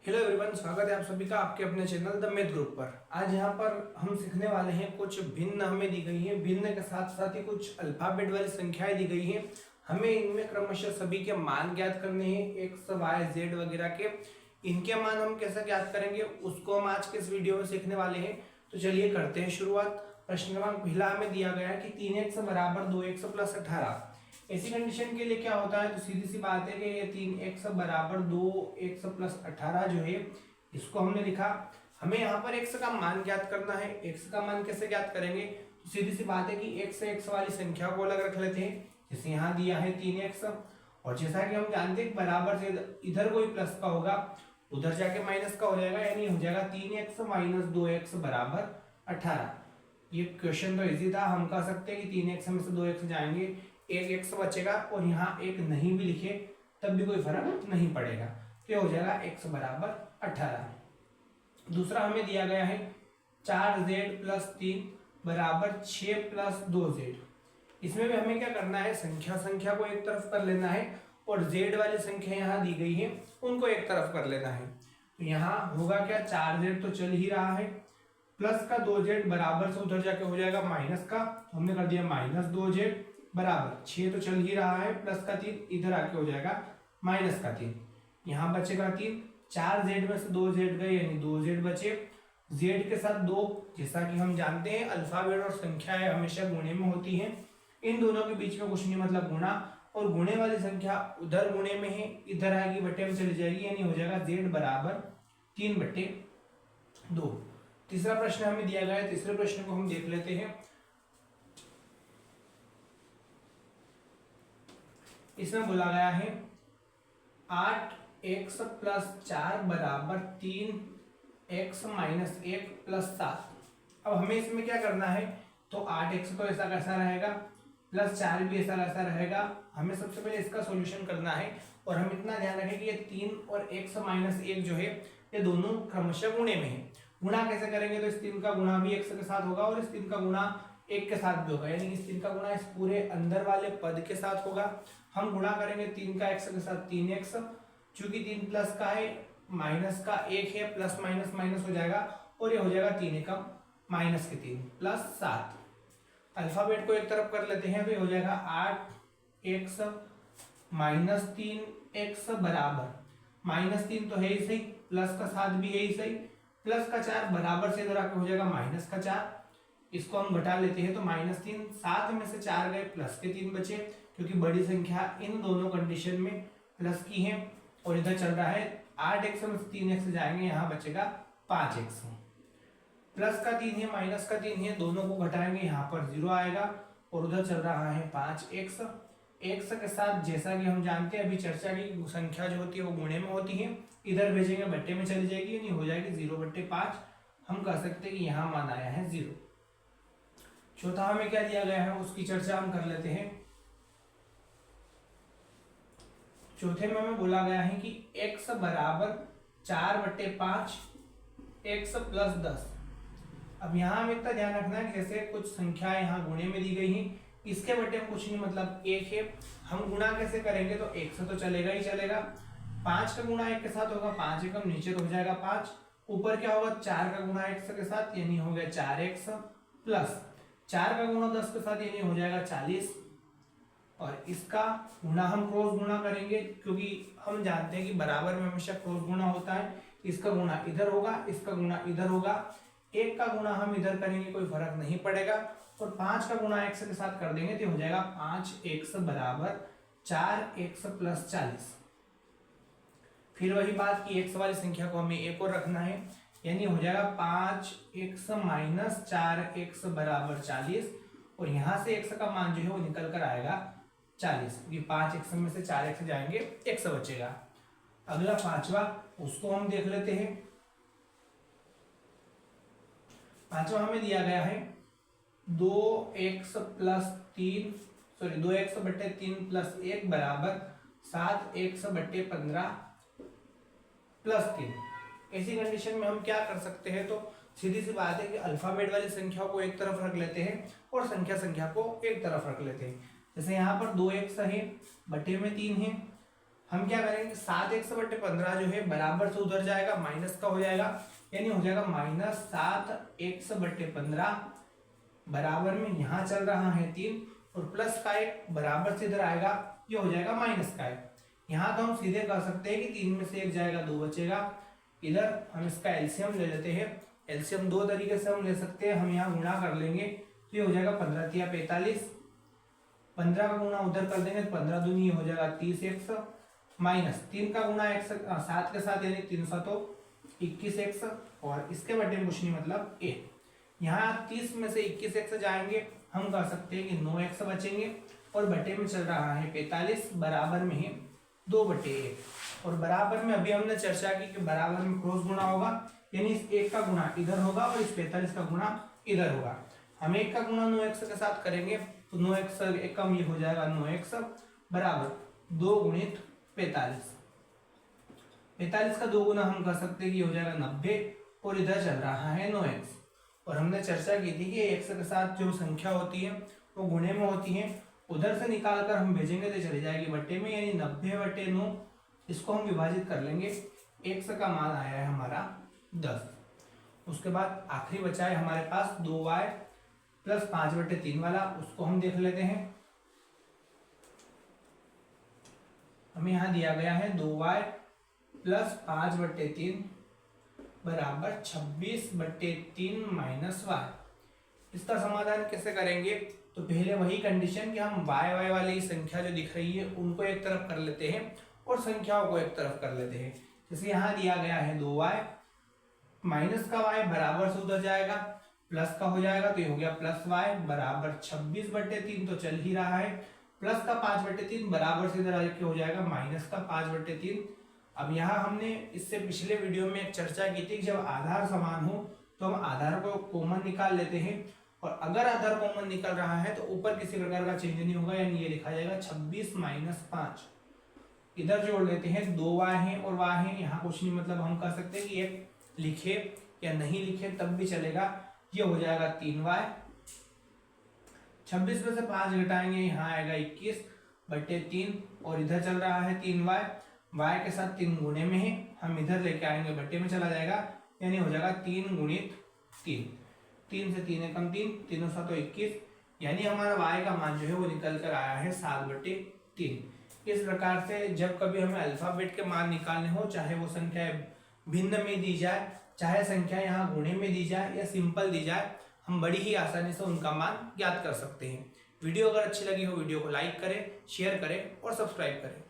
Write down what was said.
Hello everyone, स्वागत है आप सभी का आपके अपने चैनल द मैथ ग्रुप पर। आज यहाँ पर हम सीखने वाले हैं कुछ भिन्न हमें दी गई है, भिन्न के साथ साथ ही कुछ अल्फाबेट वाली संख्याएं दी गई हैं। हमें इनमें क्रमशः सभी के मान ज्ञात करने हैं, एक्स वाई जेड वगैरह के। इनके मान हम कैसे ज्ञात करेंगे उसको हम आज के इस वीडियो में सीखने वाले हैं। तो चलिए करते हैं शुरुआत। प्रश्न क्रमांक पहला हमें दिया गया है कि 3x बराबर 2x प्लस 18। ऐसी कंडीशन के लिए क्या होता है, तो सीधी सी बात है कि ये 3x बराबर 2x प्लस 18 जो है इसको हमने लिखा। हमें यहाँ पर x का मान ज्ञात करना है। x का मान कैसे ज्ञात करेंगे, तो सीधी सी बात है कि x से x वाली संख्या को अलग रख लेते हैं। जैसे यहाँ दिया है 3x, और जैसा कि हम जानते हैं बराबर से इधर कोई प्लस का होगा उधर जाके माइनस का हो जाएगा, यानी हो जाएगा 3x माइनस 2x बराबर 18। ये क्वेश्चन तो इजी था, हम कह सकते हैं कि 3x में से 2x जाएंगे, एक x बचेगा और यहाँ एक नहीं भी लिखे तब भी कोई फर्क नहीं पड़ेगा। तो हो जाएगा x बराबर 18। दूसरा हमें दिया गया है 4z प्लस 3 बराबर 6 प्लस 2z। इसमें भी हमें क्या करना है, संख्या को एक तरफ कर लेना है और z वाली संख्या यहाँ दी गई है उनको एक तरफ कर लेना है। तो यहाँ होगा क्या, 4z तो चल ही रहा है, प्लस का 2z बराबर से उधर जाके हो जाएगा माइनस का, तो हमने कर दिया माइनस 2z बराबर 6 तो चल ही रहा है, प्लस का 3 इधर आके हो जाएगा माइनस का 3, यहाँ बचेगा 3। 4z में से 2z गए यानी 2z बचे, z के साथ 2, जैसा कि हम जानते हैं अल्फाबेट और संख्याएं हमेशा गुणे में होती हैं। इन दोनों के बीच में कुछ नहीं, मतलब गुणा, और गुणे वाली संख्या उधर गुणे में है इधर आएगी बटे में चली जाएगी, यानी हो जाएगा z बराबर 3/2। तीसरा प्रश्न हमें दिया गया है, तीसरे प्रश्न को हम देख लेते हैं। इसमें बोला गया है 8x प्लस 4 बराबर 3x माइनस 1 प्लस 7। अब हमें इसमें क्या करना है, तो 8x तो ऐसा कैसा रहेगा, प्लस 4 भी ऐसा कैसा रहेगा। हमें सबसे पहले इसका सॉल्यूशन करना है, और हम इतना ध्यान रखें कि ये 3 और x माइनस 1 जो है ये दोनों क्रमशः गुणे में है। गुणा कैसे करेंगे, तो इस 3 का गुणा भी x के साथ होगा और इस 3 का गुणा 1 के साथ भी होगा, यानी इस 3 का गुणा इस पूरे अंदर वाले पद के साथ होगा। हम गुणा करेंगे 3 का x के साथ 3x, चूंकि 3 प्लस का है माइनस का 1 है, प्लस माइनस माइनस हो जाएगा और ये हो जाएगा 3 एकम माइनस के 3 प्लस 7। अल्फाबेट को एक तरफ कर लेते हैं, तो हो जाएगा 8x माइनस 3x बराबर माइनस 3 तो है ही सही, प्लस का 7 भी है ही सही, प्लस का 4 बराबर से इधर आके हो जाएगा माइनस का 4। इसको हम घटा लेते हैं तो माइनस 3, 7 में से 4 गए प्लस के 3 बचे, क्योंकि बड़ी संख्या इन दोनों कंडीशन में प्लस की है। और इधर चल रहा है 8x में से 3x जाएंगे, यहाँ बचेगा 5x। प्लस का 3 है माइनस का 3 है, दोनों को घटाएंगे यहाँ पर 0 आएगा, और उधर चल रहा है 5x। x के साथ जैसा कि हम जानते हैं अभी चर्चा की, संख्या जो होती है वो गुणे में होती है, इधर भेजेंगे बट्टे में चली जाएगी, यानी हो जाएगी 0/5। हम कह सकते हैं कि यहाँ मान आया है 0। चौथा हमें क्या दिया गया है उसकी चर्चा हम कर लेते हैं। चौथे में हमें बोला गया है कि x बराबर 4/5 x प्लस 10। अब यहाँ हमें इतना ध्यान रखना है कि जैसे कुछ संख्याएं यहाँ गुणे में दी गई हैं, इसके बटे में कुछ नहीं, मतलब 1 है। हम गुणा कैसे करेंगे, तो 1 से तो चलेगा ही चलेगा, 5 का गुणा 1 के साथ होगा, 5 एकम नीचे तो हो जाएगा 5, ऊपर क्या होगा 4 का गुणा x के साथ, यानी हो गया 4x प्लस 4 का गुणा 10 के साथ, यानी हो जाएगा 40। और इसका गुणा हम क्रॉस गुणा करेंगे, क्योंकि हम जानते हैं कि बराबर में हमेशा क्रॉस गुणा होता है। इसका गुणा इधर होगा, इसका गुणा इधर होगा, 1 का गुणा हम इधर करेंगे कोई फर्क नहीं पड़ेगा, और 5 का गुणा x के साथ कर देंगे तो हो जाएगा 5x बराबर 4x प्लस 40। फिर वही बात कि x वाली संख्या को हमें एक और रखना है, यानी हो जाएगा 5x माइनस 4x बराबर 40, और यहाँ से x का मान जो है वो निकल कर आएगा 40, क्योंकि 5x में से 4x जाएंगे x बचेगा। अगला पांचवा, उसको हम देख लेते हैं। पांचवा हमें दिया गया है 2x plus 3 sorry 2x/3 plus 1 बराबर 7x/15 प्लस 3। ऐसी कंडीशन में हम क्या कर सकते हैं, तो सीधी सी बात है कि अल्फाबेट वाली संख्या को एक तरफ रख लेते हैं और संख्या को एक तरफ रख लेते हैं। जैसे यहाँ पर 2x है, बटे में 3 है, हम क्या करेंगे 7x/15 जो है बराबर से उधर जाएगा, माइनस का हो जाएगा, यानी हो जाएगा -7x/15 बराबर में यहाँ चल रहा है 3 और प्लस का 1 बराबर से इधर आएगा, ये हो जाएगा माइनस का 1। यहाँ तो हम सीधे कह सकते हैं कि 3 में से 1 जाएगा, 2 बचेगा। इधर हम इसका एलसीएम ले लेते हैं। एलसीएम दो तरीके से हम ले सकते हैं, हम यहाँ गुणा कर लेंगे तो ये हो जाएगा 15 तिया 45, 15 का गुणा उधर कर देंगे 15 दूनी हो जाएगा 30x, माइनस 3 का गुणा 7 के साथ यानी 3 तो 21x, और इसके बटे में कुछ नहीं मतलब a। यहाँ 30 में से 21x जाएंगे, हम कह सकते हैं कि 9x बचेंगे, और बटे में चल रहा है 45, बराबर में है 2/1, और बराबर में अभी हमने चर्चा की कि बराबर में क्रॉस गुणा होगा, यानी इस 1 का गुणा इधर होगा और इस 45 का गुणा इधर होगा। हम 1 का गुणा 9x के साथ करेंगे तो 9x एक कम ये हो जाएगा 9x बराबर 2 गुणित 45। 45 का 2 गुना हम कर सकते हैं कि हो जाएगा 90, और इधर चल रहा है 9x। और हमने चर्चा की थी कि x के साथ जो संख्या होती है वो गुणे में होती है, उधर से निकाल कर हम भेजेंगे तो चली जाएगी बट्टे में, यानी 90/9। इसको हम विभाजित कर लेंगे, x का मान आया है हमारा 10। उसके बाद आखिरी बचा है हमारे पास 2y प्लस 5/3 वाला, उसको हम देख लेते हैं। हमें यहाँ दिया गया है 2y प्लस 5/3 बराबर 26/3 माइनस y। इसका समाधान कैसे करेंगे? तो पहले वही कंडीशन कि हम y वाली संख्या जो दिख रही है उनको एक तरफ कर लेते हैं और संख्याओं को एक तरफ कर लेते हैं। जैसे यहाँ दिया गया है 2y, माइनस का y बराबर से उधर जाएगा, प्लस का हो जाएगा तो ये हो गया प्लस y बराबर 26/3 तो चल ही रहा है, प्लस का 5/3 बराबर से इधर आके हो जाएगा माइनस का 5/3। अब यहाँ हमने इससे पिछले वीडियो में एक चर्चा की थी कि जब आधार समान हो तो हम आधार को कॉमन निकाल लेते हैं, और अगर आधार कॉमन निकल रहा है तो ऊपर किसी प्रकार का चेंज नहीं होगा, यानी ये लिखा जाएगा 26 माइनस 5। इधर जोड़ लेते हैं, 2y है और y है, यहाँ कुछ नहीं मतलब हम कह सकते हैं कि एक लिखे या नहीं लिखे तब भी चलेगा। ये हो जाएगा 3y, 26 में से 5 घटाएंगे यहाँ आएगा 21/3, और इधर चल रहा है 3y, y के साथ 3 गुणे में है, हम इधर लेके आएंगे बट्टे में चला जाएगा, यानी हो जाएगा 3 गुणित 3, 3 से 3 एकम 3, 3 7 21, यानी हमारा y का मान जो है वो निकल कर आया है 7/3। इस प्रकार से जब कभी हमें अल्फाबेट के मान निकालने हो, चाहे वो संख्या भिन्न में दी जाए, चाहे संख्या यहाँ गुणे में दी जाए या सिंपल दी जाए, हम बड़ी ही आसानी से उनका मान ज्ञात कर सकते हैं। वीडियो अगर अच्छी लगी हो वीडियो को लाइक करें, शेयर करें और सब्सक्राइब करें।